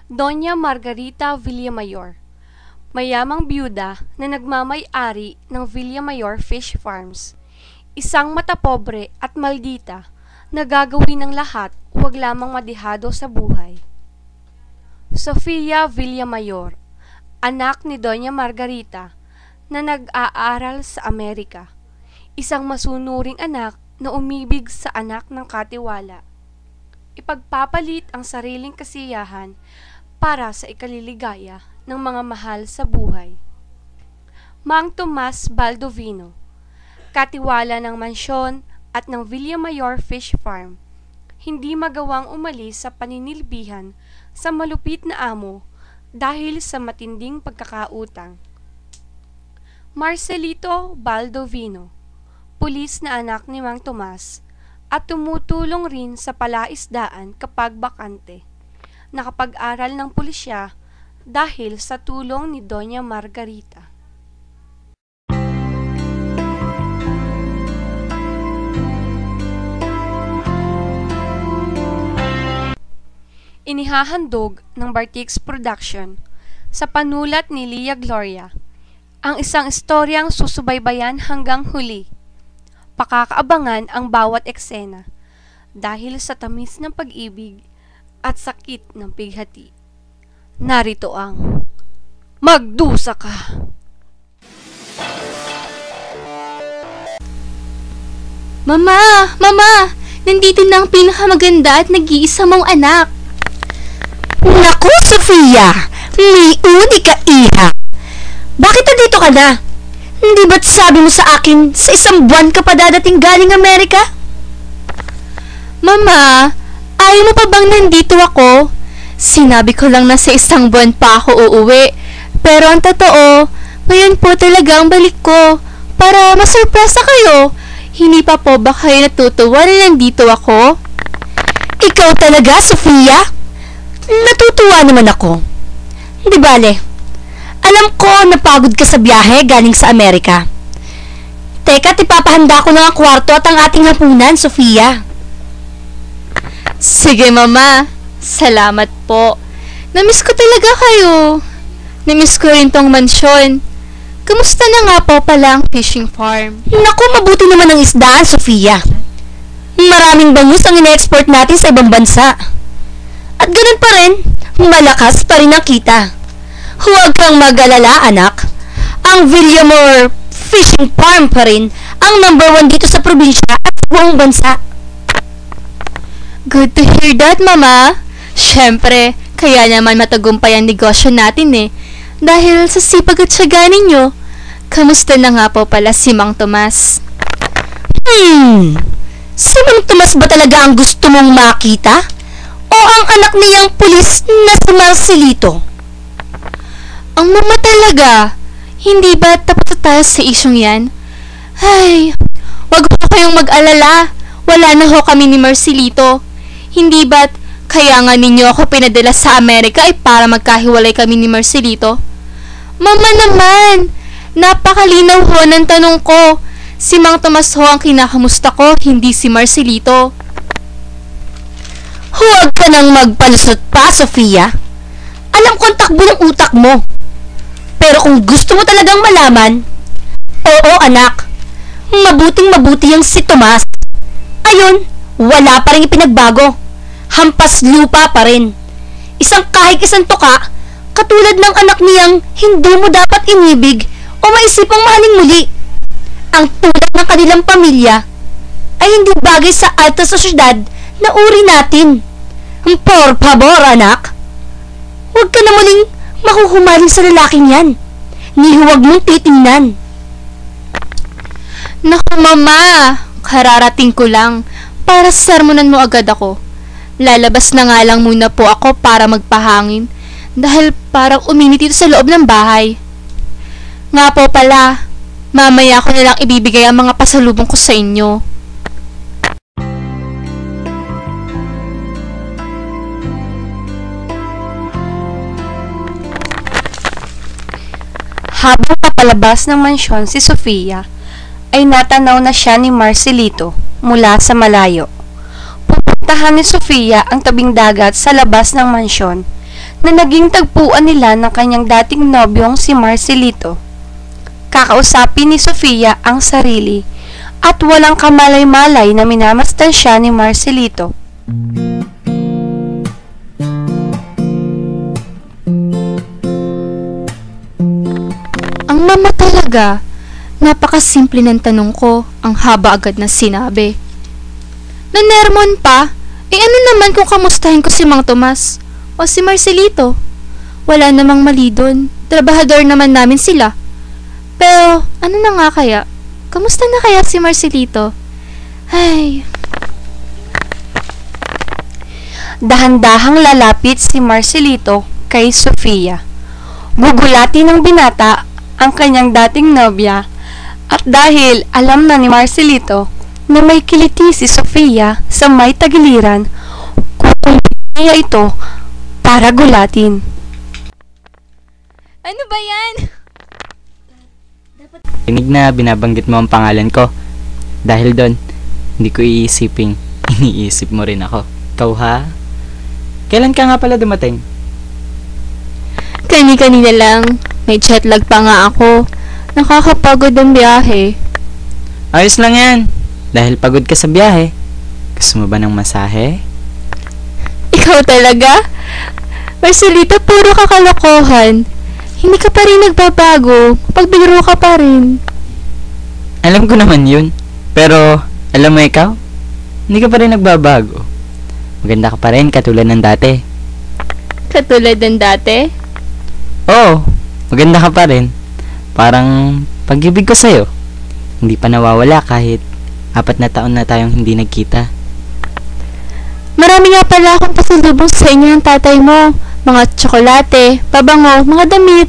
Doña Margarita Villamayor, mayamang byuda na nagmamay-ari ng Villamayor Fish Farms. Isang matapobre at maldita na gagawin ng lahat huwag lamang madihado sa buhay. Sofia Villamayor, anak ni Doña Margarita na nag-aaral sa Amerika. Isang masunuring anak na umibig sa anak ng katiwala. Ipagpapalit ang sariling kasiyahan para sa ikaliligaya ng mga mahal sa buhay. Mang Tomas Baldovino, katiwala ng mansyon at ng Villamayor Fish Farm, hindi magawang umalis sa paninilbihan sa malupit na amo dahil sa matinding pagkakautang. Marcelito Baldovino, pulis na anak ni Mang Tomas at tumutulong rin sa palaisdaan kapag bakante. Nakapag-aral ng pulisya dahil sa tulong ni Doña Margarita. Inihahandog ng Bartix Production sa panulat ni Lia Gloria ang isang istoryang susubaybayan hanggang huli. Pakakaabangan ang bawat eksena dahil sa tamis ng pag-ibig at sakit ng pighati. Narito ang Magdusa Ka! Mama! Mama! Nandito na ang pinakamaganda at nag-iisa mong anak. Naku, Sofia! May uni ka, iha! Bakit nandito ka na? Hindi ba't sabi mo sa akin sa isang buwan ka pa dadating galing Amerika? Mama, ayaw mo pa bang nandito ako? Sinabi ko lang na sa isang buwan pa ako uuwi. Pero ang totoo, ngayon po talaga ang balik ko para masurpresa kayo. Hindi pa po ba kayo natutuwa na nandito ako? Ikaw talaga, Sofia? Natutuwa naman ako. Di bale, alam ko napagod ka sa biyahe galing sa Amerika. Teka, tipapahanda ko ng kwarto at ang ating hapunan, Sofia. Sige, Mama. Salamat po. Namiss ko talaga kayo. Namiss ko rin tong mansyon. Kamusta na nga po pala ang fishing farm? Naku, mabuti naman ang isdaan, Sofia. Maraming bangus ang ina-export natin sa ibang bansa. At ganun pa rin, malakas pa rin ang kita. Huwag kang mag-alala, anak. Ang Villamor Fishing Farm pa rin ang #1 dito sa probinsya at buong bansa. Good to hear that, Mama. Siyempre, kaya naman matagumpay ang negosyo natin eh. Dahil sa sipag at syaga ninyo. Kamusta na nga po pala si Mang Tomas? Si Mang Tomas ba talaga ang gusto mong makita? O ang anak niyang pulis na si Marcelito? Ang mama talaga. Hindi ba tapos tayo sa isyong yan? Ay, wag ho kayong mag-alala. Wala na ho kami ni Marcelito. Hindi ba't kaya nga ninyo ako pinadala sa Amerika ay para magkahiwalay kami ni Marcelito? Mama naman, napakalinaw ho ng tanong ko. Si Mang Tomas ho ang kinakamusta ko, hindi si Marcelito. Huwag ka nang magpalusot pa, Sofia. Alam ko ang takbo ng utak mo. Pero kung gusto mo talagang malaman, oo anak, mabuting-mabuti ang si Tomas. Ayun, wala pa rin ipinagbago. Hampas lupa pa rin. Isang kahig isang tuka, katulad ng anak niyang hindi mo dapat inibig o maisipang mahaling muli. Ang tulad ng kanilang pamilya ay hindi bagay sa alta sosyedad na uri natin. Por favor, anak. Huwag ka na muling makuhumaling sa lalaking yan. Ni huwag mong titingnan. Naku, Mama. Kararating ko lang. Para sermonan mo agad ako. Lalabas na nga lang muna po ako para magpahangin. Dahil parang uminit dito sa loob ng bahay. Nga po pala, mamaya ko na lang ibibigay ang mga pasalubong ko sa inyo. Habang papalabas ng mansyon si Sofia, ay natanaw na siya ni Marcelito mula sa malayo. Pinuntahan ni Sofia ang tabing dagat sa labas ng mansyon na naging tagpuan nila ng kanyang dating nobyong si Marcelito. Kakausapin ni Sofia ang sarili at walang kamalay-malay na minamasdan siya ni Marcelito. Ang mama talaga. Napakasimple ng tanong ko, ang haba agad na sinabi. Nanermon pa? Ano naman kung kamustahin ko si Mang Tomas o si Marcelito? Wala namang mali dun. Trabahador naman namin sila. Pero, ano na nga kaya? Kamusta na kaya si Marcelito? Ay... Dahan-dahang lalapit si Marcelito kay Sofia. Gugulati ng binata ang kanyang dating nobya at dahil alam na ni Marcelito na may kiliti si Sofia sa may tagiliran, kukulitin niya ito para gulatin. Ano ba yan? Tinig na binabanggit mo ang pangalan ko. Dahil doon, hindi ko iisiping iniisip mo rin ako. Ikaw ha? Kailan ka nga pala dumating? Kani-kanina lang. May jet lag pa nga ako. Nakakapagod ang biyahe. Ayos lang yan. Dahil pagod ka sa biyahe. Gusto mo ba ng masahe? Ikaw talaga? Marcelito, puro kakalokohan. Hindi ka pa rin nagbabago. Pagbiro ka pa rin. Alam ko naman yun. Pero, alam mo ikaw? Hindi ka pa rin nagbabago. Maganda ka pa rin katulad ng dati. Katulad ng dati? Oo, maganda ka pa rin. Parang pag-ibig ko sa'yo. Hindi pa nawawala kahit 4 na taon na tayong hindi nagkita. Marami nga pala akong pasalubong sa inyo ng tatay mo. Mga tsokolate, pabango, mga damit.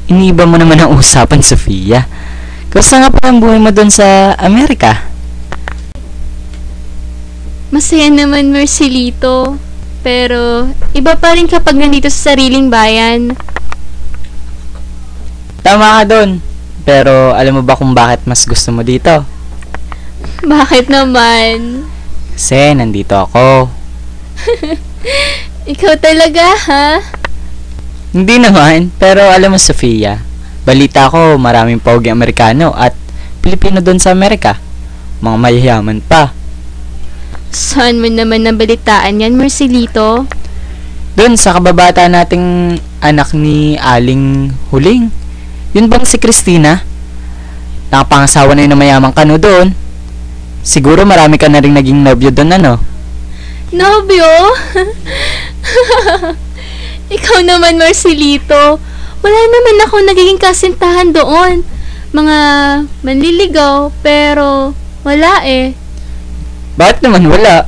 Iniiba mo naman ang usapan, Sofia. Kamusta nga pa ang buhay mo doon sa Amerika? Masaya naman, Marcelito. Pero, iba pa rin kapag nandito sa sariling bayan. Tama ka doon. Pero alam mo ba kung bakit mas gusto mo dito? Bakit naman? Kasi nandito ako. Ikaw talaga, ha? Hindi naman, pero alam mo, Sofia, balita ko maraming pogi Amerikano at Pilipino doon sa Amerika. Mga mayayaman pa. Saan mo naman nabalitaan yan, Marcelito? Doon sa kababata nating anak ni Aling Huling. Yun bang si Christina? Nakapangasawa na yun na mayamang kano doon. Siguro marami ka na rin naging nobyo doon, ano? Nobyo? Ikaw naman, Marcelito. Wala naman ako nagiging kasintahan doon. Mga manliligaw, pero wala eh. Bakit naman wala?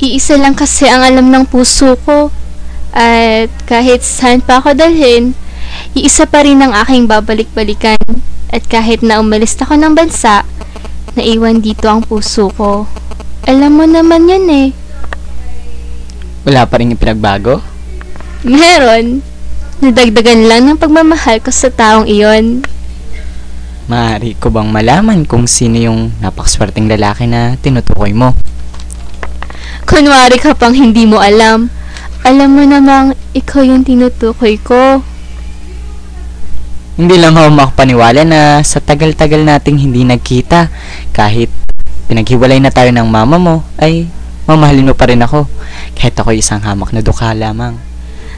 Iisa lang kasi ang alam ng puso ko. At kahit saan pa ako dalhin, iisa pa rin ang aking babalik-balikan. At kahit na umalis ako ng bansa, naiwan dito ang puso ko. Alam mo naman yan eh. Wala pa rin ipinagbago? Meron. Nadagdagan lang ng pagmamahal ko sa taong iyon. Maaari ko bang malaman kung sino yung napakaswerteng lalaki na tinutukoy mo? Kunwari ka pang hindi mo alam. Alam mo namang ikaw yung tinutukoy ko. Hindi lang ako makapaniwala na sa tagal-tagal nating hindi nagkita, kahit pinaghiwalay na tayo ng mama mo, ay mamahalin mo pa rin ako, kahit ako isang hamak na dukha lamang.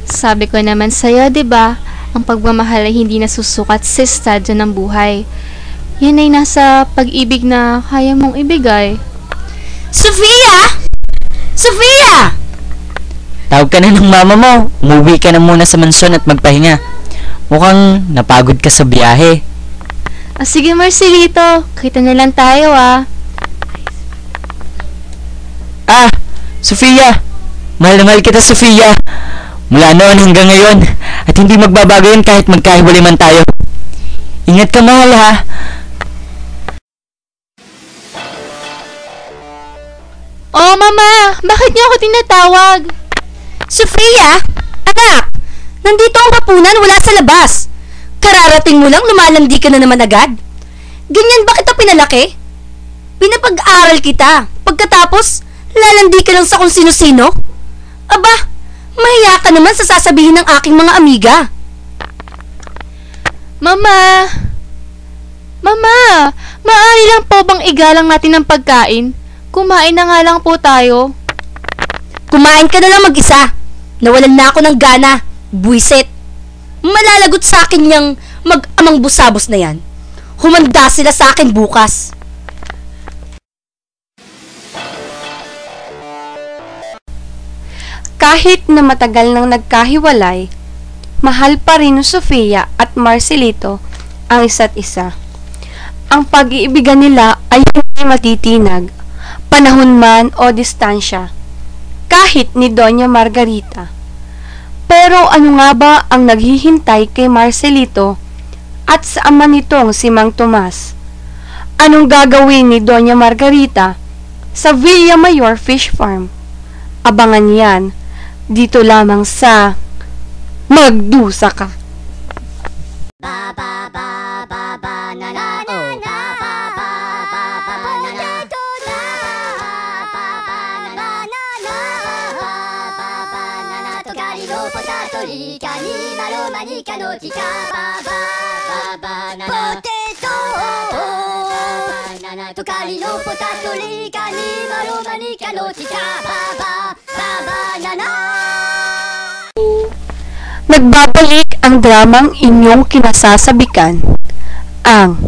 Sabi ko naman sa'yo, diba? Ang pagmamahal ay hindi nasusukat sa estadyo ng buhay. Yan ay nasa pag-ibig na kaya mong ibigay. Sofia! Sofia! Tawag ka na ng mama mo, umuwi ka na muna sa mansyon at magpahinga. Mukhang napagod ka sa biyahe. Sige, Marcelito, kita na lang tayo ah. Sofia! Mahal na mahal kita, Sofia! Mula noon hanggang ngayon, at hindi magbabago yun kahit magkahiwalay man tayo. Ingat ka, mahal, ha? Oh, Mama! Bakit niyo ako tinatawag? Sofia! Anak! Nandito ang hapunan, wala sa labas. Kararating mo lang, lumalandi ka na naman agad. Ganyan ba kita pinalaki? Pinapag-aral kita. Pagkatapos, lalandi ka lang sa kung sino-sino? Aba, mahiya ka naman sa sasabihin ng aking mga amiga. Mama! Mama! Maaari lang po bang igalang natin ng pagkain? Kumain na nga lang po tayo. Kumain ka na lang mag-isa. Nawalan na ako ng gana. Buwisit. Malalagot sa akin yung mag-amang busabos na yan. Humanda sila sa akin bukas. Kahit na matagal nang nagkahiwalay, mahal pa rin ni Sofia at Marcelito ang isa't isa. Ang pag-iibigan nila ay hindi matitinag, panahon man o distansya, kahit ni Doña Margarita. Pero ano nga ba ang naghihintay kay Marcelito at sa ama nitong si Mang Tomas? Anong gagawin ni Doña Margarita sa Villamayor Fish Farm? Abangan yan dito lamang sa Magdusa Ka. Nagbabalik ang dramang inyong kinasasabikan, ang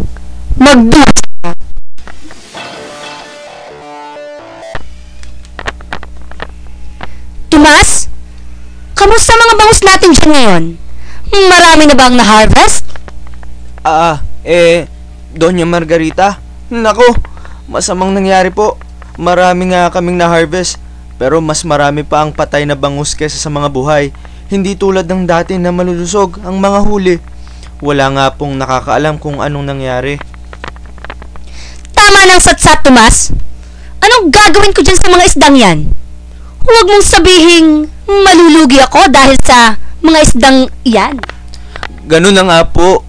Magdusa Ka. Tomas? Kamusta mga bangus natin dyan ngayon? Marami na ba ang na-harvest? Doña Margarita, nako, masamang nangyari po. Marami nga kaming na-harvest, pero mas marami pa ang patay na bangus kesa sa mga buhay. Hindi tulad ng dati na malulusog ang mga huli. Wala nga pong nakakaalam kung anong nangyari. Tama ng satsat, Tomas. Anong gagawin ko dyan sa mga isdang yan? Huwag mong sabihing malulugi ako dahil sa mga isdang yan. Ganun na nga po,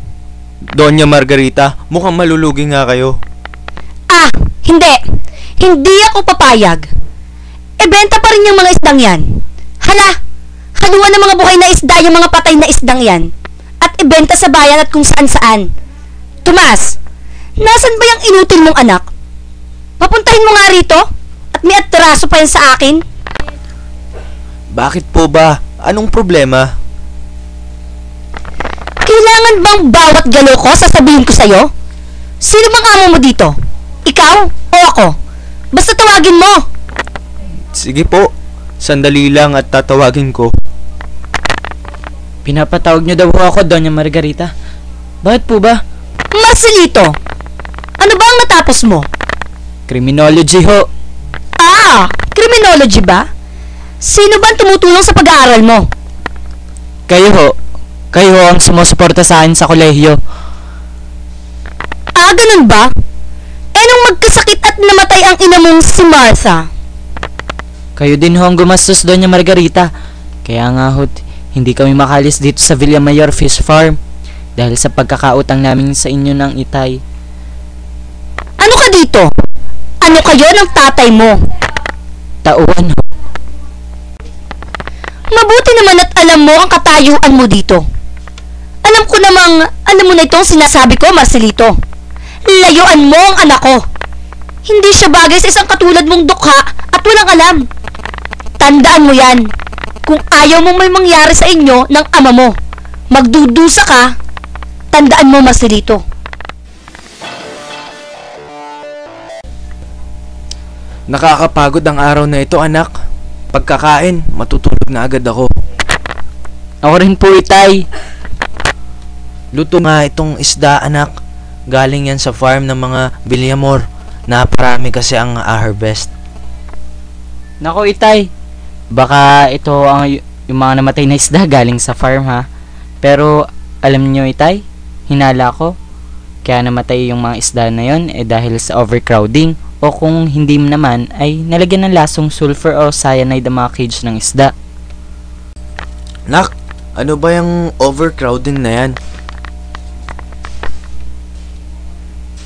Doña Margarita. Mukhang malulugi nga kayo. Hindi. Hindi ako papayag. Benta pa rin yung mga isdang yan. Hala, haluan ng mga buhay na isda yung mga patay na isdang yan. At ibenta sa bayan at kung saan-saan. Tomas, nasan ba yung inutil mong anak? Papuntahin mo nga rito at may atraso pa yan sa akin. Bakit po ba? Anong problema? Kailangan bang bawat galaw ko sasabihin ko sa'yo? Sino bang amo mo dito? Ikaw o ako? Basta tawagin mo. Sige po, sandali lang at tatawagin ko. Pinapatawag niyo daw ako, Doña Margarita. Bakit po ba? Marcelito, ano ba ang natapos mo? Criminology ho. Criminology ba? Sino ba ang tumutulong sa pag-aaral mo? Kayo ho. Kayo ho ang sumusuporta sa akin sa kolehiyo. Ganun ba? Nung magkasakit at namatay ang ina mong si Martha. Kayo din ho ang gumastos, Doña Margarita. Kaya nga ho, hindi kami makalis dito sa Villamayor Fish Farm dahil sa pagkakautang namin sa inyo ng itay. Ano ka dito? Ano kayo ng tatay mo? Tauhan ho. Mabuti naman at alam mo ang katayuan mo dito. Alam ko namang, alam mo na itong sinasabi ko, Marcelito. Layuan mo ang anak ko. Hindi siya bagay sa isang katulad mong dukha at walang alam. Tandaan mo yan. Kung ayaw mong may mangyari sa inyo ng ama mo, magdudusa ka, tandaan mo, Marcelito. Nakakapagod ang araw na ito, anak. Pagkakain, matutulog na agad ako. Ako rin po, itay. Luto nga itong isda, anak. Galing yan sa farm ng mga Villamor. Naparami kasi ang harvest. Nako, itay. Baka ito ang yung mga namatay na isda galing sa farm, ha. Pero alam niyo, itay, hinala ko. Kaya namatay yung mga isda na yon dahil sa overcrowding. O kung hindi naman ay nalagyan ng lasong sulfur o cyanide ang mga cage ng isda. Nak, ano ba yung overcrowding na yan?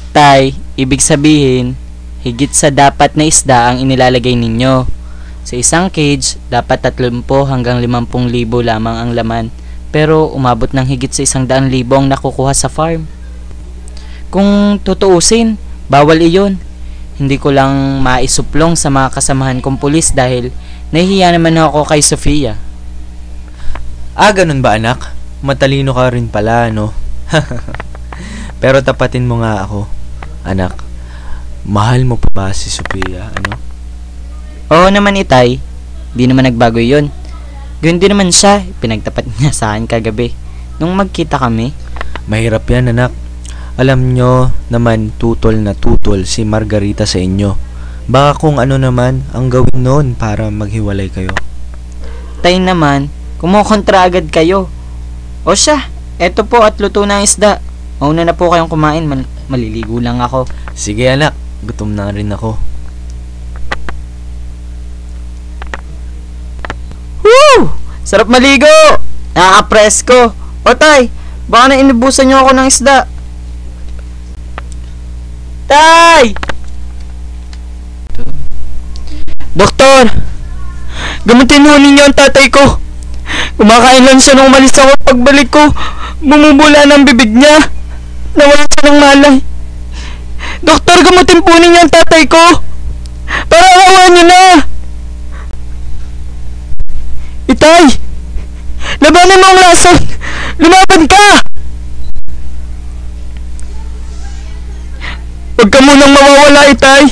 Tay, ibig sabihin, higit sa dapat na isda ang inilalagay ninyo. Sa isang cage, dapat 30 hanggang 50,000 lamang ang laman, pero umabot ng higit sa 100,000 ang nakukuha sa farm. Kung tutuusin, bawal iyon. Hindi ko lang maisuplong sa mga kasamahan kong pulis dahil nahihiya naman ako kay Sofia. Ganun ba anak? Matalino ka rin pala, no? Pero tapatin mo nga ako, anak. Mahal mo pa ba si Sofia, ano? Oo naman, Itay. Di naman nagbago yun. Ganoon din naman siya. Pinagtapat niya sa akin kagabi nung magkita kami. Mahirap yan, anak. Alam nyo naman tutol na tutol si Margarita sa inyo. Baka kung ano naman ang gawin noon para maghiwalay kayo. Tay naman, kumukontra agad kayo. O siya, eto po at luto na ang isda. Mauna na po kayong kumain, maliligo lang ako. Sige anak, gutom na rin ako. Woo! Sarap maligo! Nakaka-presko! O tay, baka na inubusan nyo ako ng isda. Tay! Doktor! Gamutin ho ninyo ang tatay ko. Kumakain lang siya nung umalis ako. Pagbalik ko, bumubula ng bibig niya. Nawala siya ng malay. Doktor, gamutin po ninyo ang tatay ko. Para awawan niyo na. Itay! Labanan mo ang lason! Lumaban ka! Huwag ka munang mawawala, Itay!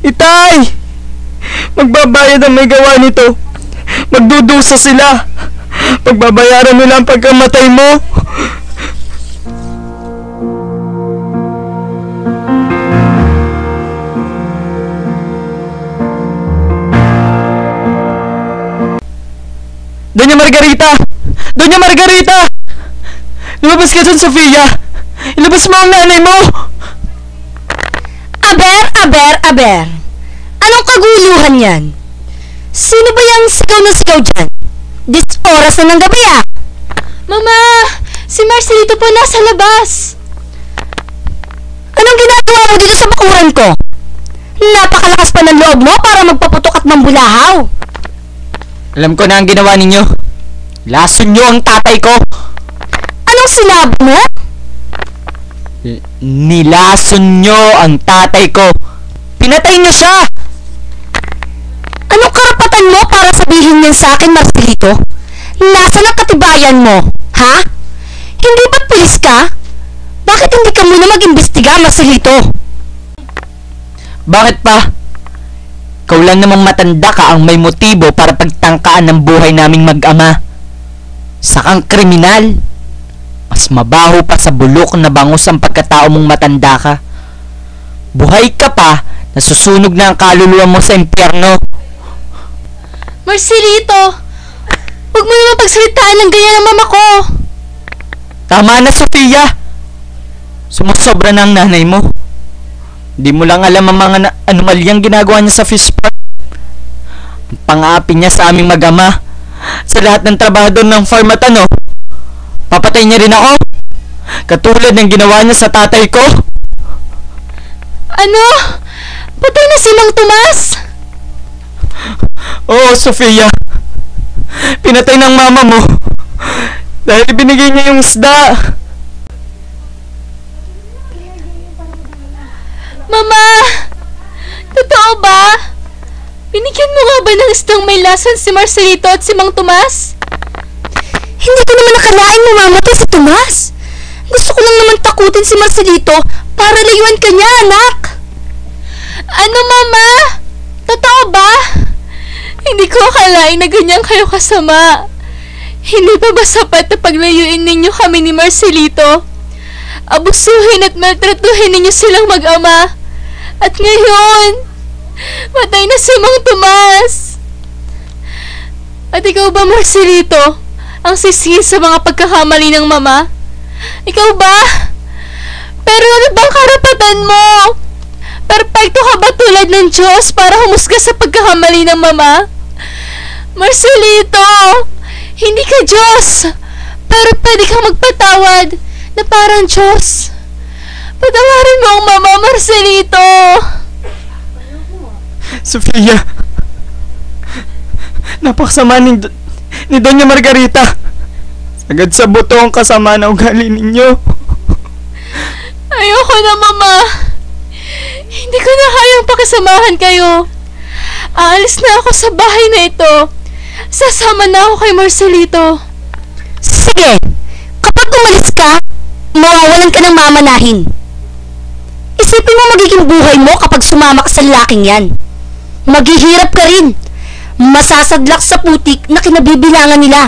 Itay! Magbabayad ang may gawa nito. Magdudusa sila. Pagbabayaran nila ang pagkamatay mo. Doña Margarita! Doña Margarita! Lumabas ka dyan, Sofia! Ilabas mo ang nanay mo! Aber! Anong kaguluhan yan? Sino ba yung sigaw na sigaw dyan? This oras na ng gabi ah! Mama! Si Marcelito po nasa labas! Anong ginagawa mo dito sa bakuran ko? Napakalakas pa ng loob mo para magpaputok at mambulahaw! Alam ko na ang ginawa ninyo. Lason nyo ang tatay ko! Anong sinabi mo? Nilason nyo ang tatay ko! Pinatay nyo siya! Anong karapatan mo para sabihin yan sa akin, Marcelito? Nasaan ang katibayan mo? Ha? Hindi ba't pulis ka? Bakit hindi ka muna mag-imbestiga, Marcelito? Bakit pa? Ikaw lang namang matanda ka ang may motibo para pagtangkaan ng buhay naming mag-ama. Sakang kriminal. Mas mabaho pa sa bulok na bangus ang pagkatao mong matanda ka. Buhay ka pa, nasusunog na ang kaluluwa mo sa impyerno. Marcelito! Huwag mo naman pagsalitaan ng ganyan ang mama ko! Tama na, Sofia! Sumusobra na ang nanay mo. Di mo lang alam ang mga anomalyang ginagawa niya sa fish farm. Ang pang-aapi niya sa aming mag-ama. Sa lahat ng trabahador ng farm at ano, papatay niya rin ako. Katulad ng ginawa niya sa tatay ko. Ano? Patay na si Mang Tomas? Oo, Sofia. Pinatay ng mama mo dahil binigay niya yung isda. Mama! Totoo ba? Binigyan mo nga ba ng isdang may lason si Marcelito at si Mang Tomas? Hindi ko naman nakalain mamamatay si Tomas. Gusto ko lang naman takutin si Marcelito para layuan ka niya, anak. Ano, Mama? Totoo ba? Hindi ko akalain na ganyan kayo kasama. Hindi pa ba sapat na paglayuin ninyo kami ni Marcelito? Abusuhin at maltratuhin ninyo silang mag-ama. At ngayon, matay na si Mang Tomas. At ikaw ba, Marcelito, ang sisingil sa mga pagkakamali ng mama? Ikaw ba? Pero ano bang karapatan mo? Perpekto ka ba tulad ng Diyos para humusga sa pagkakamali ng mama? Marcelito, hindi ka Diyos, pero pwede kang magpatawad na parang Diyos. Patawarin mo ang Mama Marcelito! Sofia, napakasama ni Doña Margarita. Sagad sa buto ang kasama na ugali ninyo. Ayoko na, Mama. Hindi ko na kayang pakisamahan kayo. Aalis na ako sa bahay na ito. Sasama na ako kay Marcelito. Sige, kapag umalis ka, mawawalan ka ng mamanahin. Isipin mo magiging buhay mo kapag sumama ka sa lalaking yan. Maghihirap ka rin. Masasadlak sa putik na kinabibilangan nila.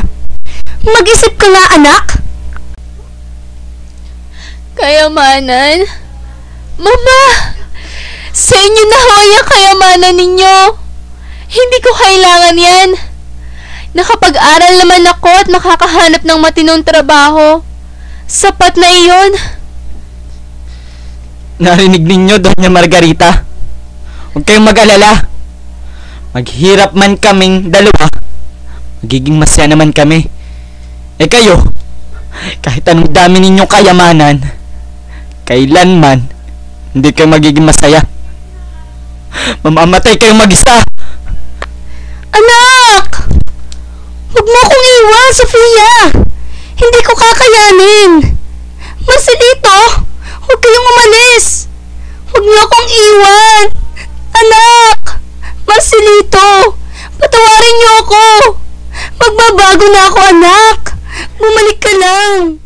Mag-isip ka nga, anak. Kayamanan? Mama! Sa inyo na ho yung kayamanan ninyo. Hindi ko kailangan yan. Nakapag-aral naman ako at makakahanap ng matinong trabaho. Sapat na iyon. Narinig ninyo, Doña Margarita. Huwag kayong mag-alala. Maghirap man kaming dalawa, magiging masaya naman kami. Eh kayo, kahit anong dami ninyong kayamanan, kailanman, hindi kayo magiging masaya. Mamamatay kayong mag-isa. Anak! Huwag mo akong iwan, Sofia! Hindi ko kakayanin! Marcelito! Huwag kayong umalis! Huwag niyo akong iwan! Anak! Marcelito! Patawarin niyo ako! Magbabago na ako, anak! Bumalik ka lang!